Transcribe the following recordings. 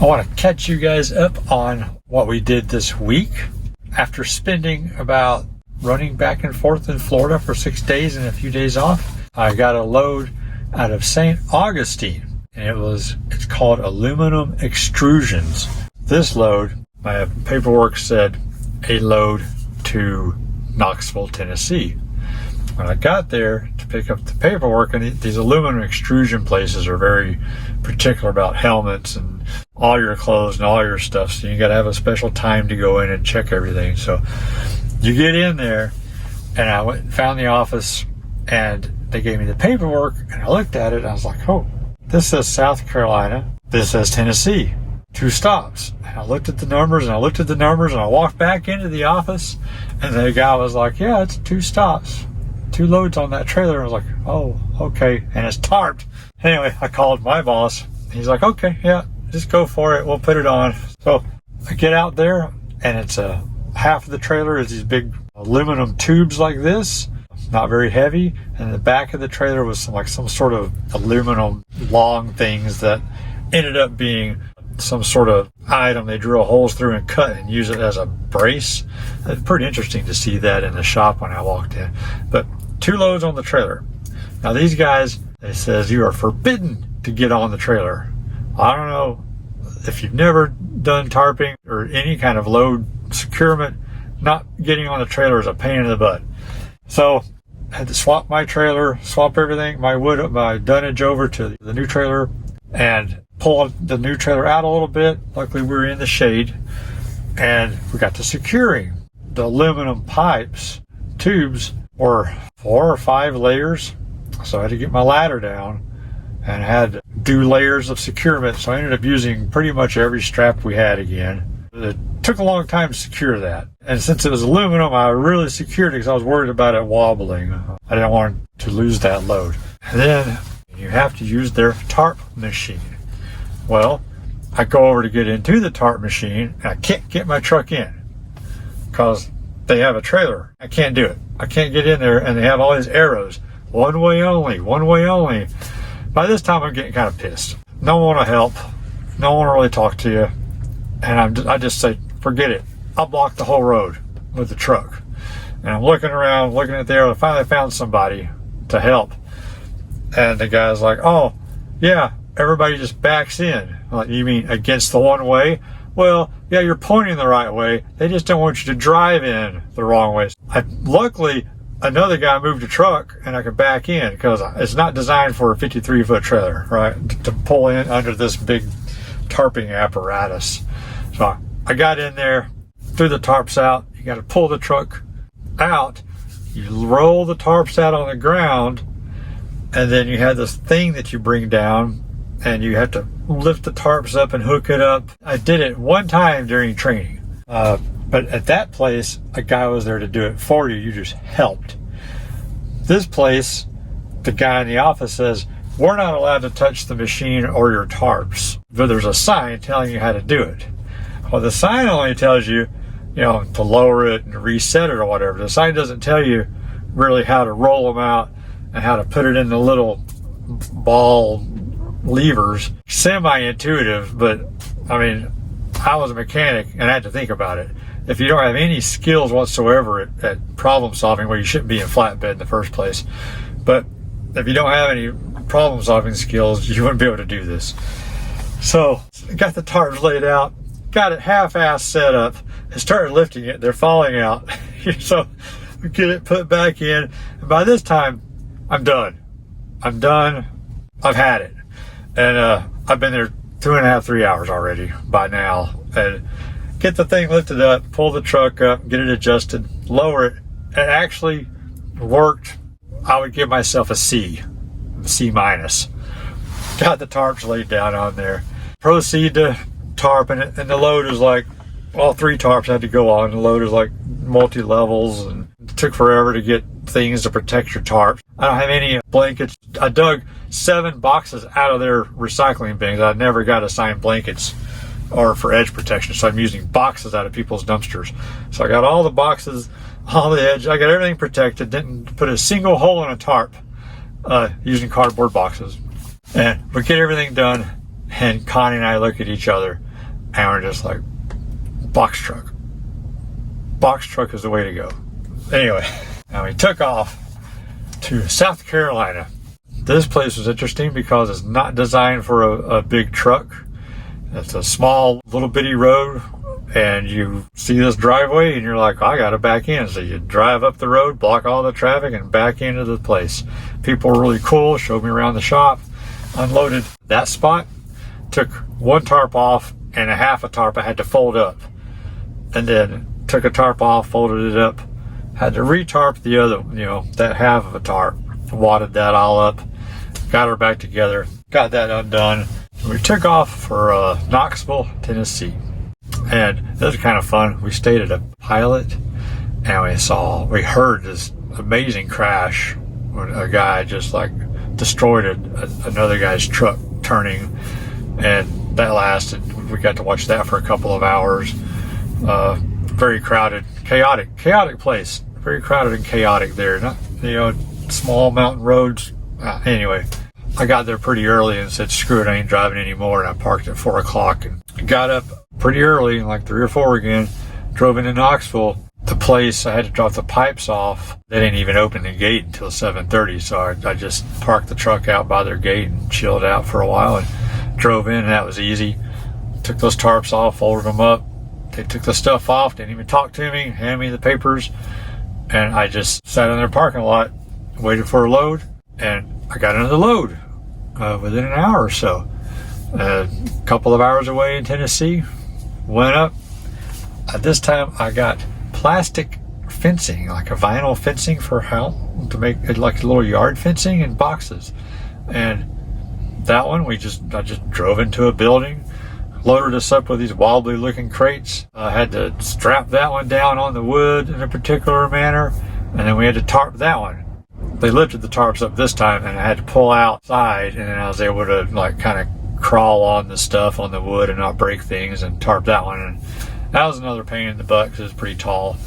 I want to catch you guys up on what we did this week. After spending about running back and forth in Florida for 6 days and a few days off, I got a load out of St. Augustine, and it's called aluminum extrusions. This load, my paperwork said a load to Knoxville, Tennessee. When I got there to pick up the paperwork, and these aluminum extrusion places are very particular about helmets and all your clothes and all your stuff, so you got to have a special time to go in and check everything. So you get in there, and I went and found the office, and they gave me the paperwork, and I looked at it, and I was like, oh, this says South Carolina, this says Tennessee, 2 stops. And I looked at the numbers, and I looked at the numbers, and I walked back into the office, and the guy was like, yeah, it's 2 stops. 2 loads on that trailer. I was like, oh, okay. And it's tarped. Anyway, I called my boss. He's like, okay, yeah, just go for it. We'll put it on. So I get out there, and it's half of the trailer is these big aluminum tubes like this, not very heavy. And the back of the trailer was some sort of aluminum long things that ended up being some sort of item they drill holes through and cut and use it as a brace. It's pretty interesting to see that in the shop when I walked in. But 2 loads on the trailer. Now these guys, they says you are forbidden to get on the trailer. I don't know if you've never done tarping or any kind of load securement, not getting on the trailer is a pain in the butt. So I had to swap my trailer, swap everything, my dunnage over to the new trailer, and pull the new trailer out a little bit. Luckily we were in the shade, and we got to securing. The aluminum pipes, tubes, were 4 or 5 layers, so I had to get my ladder down and had to do layers of securement. So I ended up using pretty much every strap we had again. It took a long time to secure that, and since it was aluminum, I really secured it because I was worried about it wobbling. I didn't want to lose that load. And then you have to use their tarp machine. Well, I go over to get into the tarp machine, and I can't get my truck in because they have a trailer. I can't do it. I can't get in there, and they have all these arrows. One way only, one way only. By this time, I'm getting kind of pissed. No one will help. No one will really talk to you. And I just say, forget it. I'll block the whole road with the truck. And I'm looking around, looking at the arrow. I finally found somebody to help. And the guy's like, oh, yeah, everybody just backs in. I'm like, you mean against the one way? Well, yeah, you're pointing the right way. They just don't want you to drive in the wrong way. Luckily, another guy moved a truck, and I could back in because it's not designed for a 53-foot trailer, right, to pull in under this big tarping apparatus. So I got in there, threw the tarps out. You got to pull the truck out. You roll the tarps out on the ground, and then you have this thing that you bring down, and you have to lift the tarps up and hook it up. I did it one time during training. But at that place, a guy was there to do it for you. You just helped. This place, the guy in the office says, we're not allowed to touch the machine or your tarps. But there's a sign telling you how to do it. Well, the sign only tells you, to lower it and reset it or whatever. The sign doesn't tell you really how to roll them out and how to put it in the little ball levers. Semi-intuitive, but I mean, I was a mechanic and I had to think about it. If you don't have any skills whatsoever at problem solving, well, you shouldn't be in flatbed in the first place. But if you don't have any problem solving skills, you wouldn't be able to do this. So I got the tarps laid out, got it half-assed set up, and started lifting it. They're falling out. So we get it put back in. And by this time, I'm done. I've had it. And I've been there 2.5, 3 hours already by now. And get the thing lifted up, pull the truck up, get it adjusted, lower it. It actually worked. I would give myself a C minus. Got the tarps laid down on there. Proceed to tarp, and the load is like, all 3 tarps had to go on. The load is like multi-levels, and it took forever to get things to protect your tarps. I don't have any blankets. I dug 7 boxes out of their recycling bins. I never got assigned blankets or for edge protection, so I'm using boxes out of people's dumpsters. So I got all the boxes, all the edge. I got everything protected. Didn't put a single hole in a tarp using cardboard boxes. And we get everything done, and Connie and I look at each other, And we're just like, box truck. Box truck is the way to go. Anyway, and we took off to South Carolina. This place was interesting because it's not designed for a big truck. It's a small little bitty road, and you see this driveway and you're like, I gotta back in. So you drive up the road, block all the traffic, and back into the place. People were really cool, showed me around the shop, unloaded that spot, took one tarp off and a half a tarp I had to fold up, and then took a tarp off, folded it up, had to re-tarp the other, that half of a tarp, wadded that all up, got her back together, got that undone. We took off for Knoxville, Tennessee. And it was kind of fun. We stayed at a Pilot, and we heard this amazing crash when a guy just like destroyed another guy's truck turning, and that lasted. We got to watch that for a couple of hours. Very crowded, chaotic place. Very crowded and chaotic there. Not, small mountain roads. Anyway, I got there pretty early and said, screw it, I ain't driving anymore. And I parked at 4 o'clock and got up pretty early, like 3 or 4 again, drove into Knoxville. The place, I had to drop the pipes off. They didn't even open the gate until 7:30. So I just parked the truck out by their gate and chilled out for a while and drove in, and that was easy. Took those tarps off, folded them up. They took the stuff off, didn't even talk to me, handed me the papers. And I just sat in their parking lot, waited for a load, and I got another load within an hour or so. A couple of hours away in Tennessee, went up. This time I got plastic fencing, like a vinyl fencing for how to make it like a little yard fencing in boxes. And that one, I just drove into a building, loaded us up with these wobbly looking crates. I had to strap that one down on the wood in a particular manner, and then we had to tarp that one. They lifted the tarps up this time, and I had to pull outside, and then I was able to like kind of crawl on the stuff on the wood and not break things and tarp that one. And that was another pain in the butt because it's pretty tall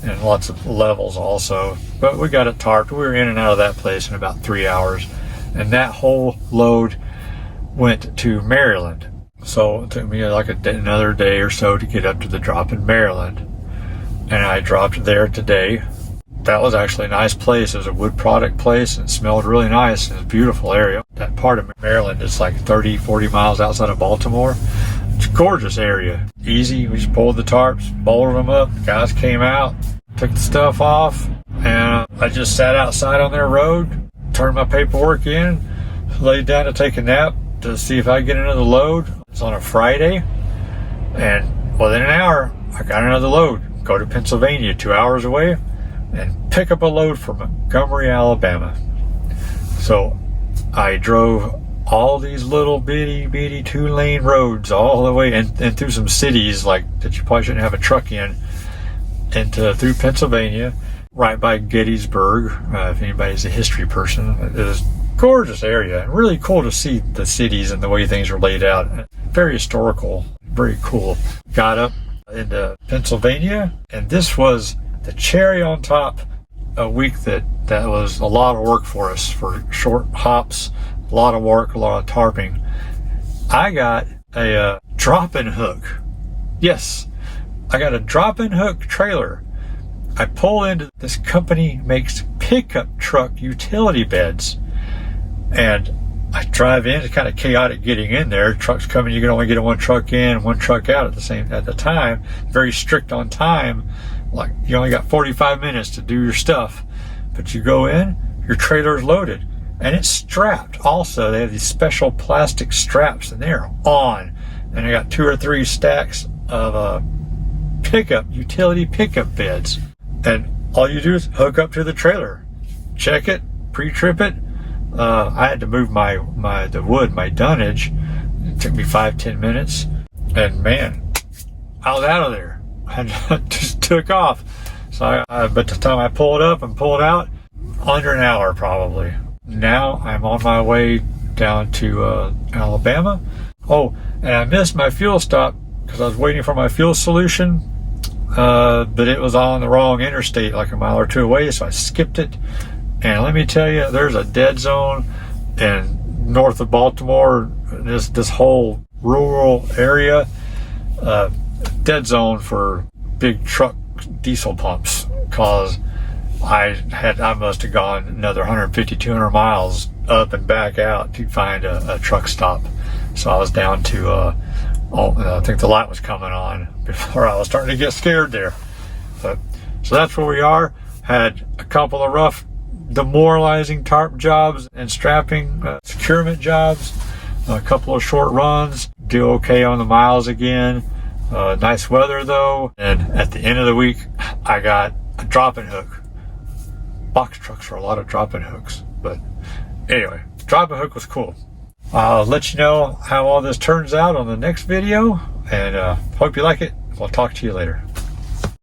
and lots of levels also. But we got it tarped. We were in and out of that place in about 3 hours, and that whole load went to Maryland. So it took me like another day or so to get up to the drop in Maryland, and I dropped there today. That was actually a nice place. It was a wood product place and smelled really nice. It was a beautiful area. That part of Maryland is like 30, 40 miles outside of Baltimore. It's a gorgeous area. Easy. We just pulled the tarps, bolted them up. The guys came out, took the stuff off, and I just sat outside on their road, turned my paperwork in, laid down to take a nap to see if I could get another load. It's on a Friday, and within an hour, I got another load. Go to Pennsylvania, 2 hours away, and pick up a load from Montgomery, Alabama. So I drove all these little bitty 2-lane roads all the way and through some cities like that you probably shouldn't have a truck in, through Pennsylvania, right by Gettysburg. If anybody's a history person, it was a gorgeous area and really cool to see the cities and the way things are laid out. Very historical, very cool. Got up into Pennsylvania, and this was the cherry on top, a week that was a lot of work for us, for short hops, a lot of work, a lot of tarping. I got a drop-in hook. Yes, I got a drop-in hook trailer. I pull into this company makes pickup truck utility beds, and I drive in. It's kind of chaotic getting in there. Trucks coming, you can only get one truck in, one truck out at the time. Very strict on time. Like you only got 45 minutes to do your stuff, but you go in, your trailer is loaded, and it's strapped. Also, they have these special plastic straps, and they're on. And I got 2 or 3 stacks of utility pickup beds, and all you do is hook up to the trailer, check it, pre-trip it. I had to move my dunnage. It took me 5-10 minutes, and man, I was out of there. I just took off. So but the time I pulled up and pulled out, under an hour probably. Now I'm on my way down to Alabama. Oh, and I missed my fuel stop because I was waiting for my fuel solution, but it was on the wrong interstate, like a mile or 2 away, so I skipped it. And let me tell you, there's a dead zone in north of Baltimore, this whole rural area. dead zone for big truck diesel pumps, cause I must have gone another 150, 200 miles up and back out to find a truck stop. So I was down to, I think the light was coming on before I was starting to get scared there. But so that's where we are. Had a couple of rough, demoralizing tarp jobs and strapping securement jobs, a couple of short runs, do okay on the miles again. Nice weather though. And at the end of the week, I got a drop-in hook. Box trucks are a lot of drop-in hooks, but anyway, drop-in hook was cool. I'll let you know how all this turns out on the next video, and hope you like it. We'll talk to you later.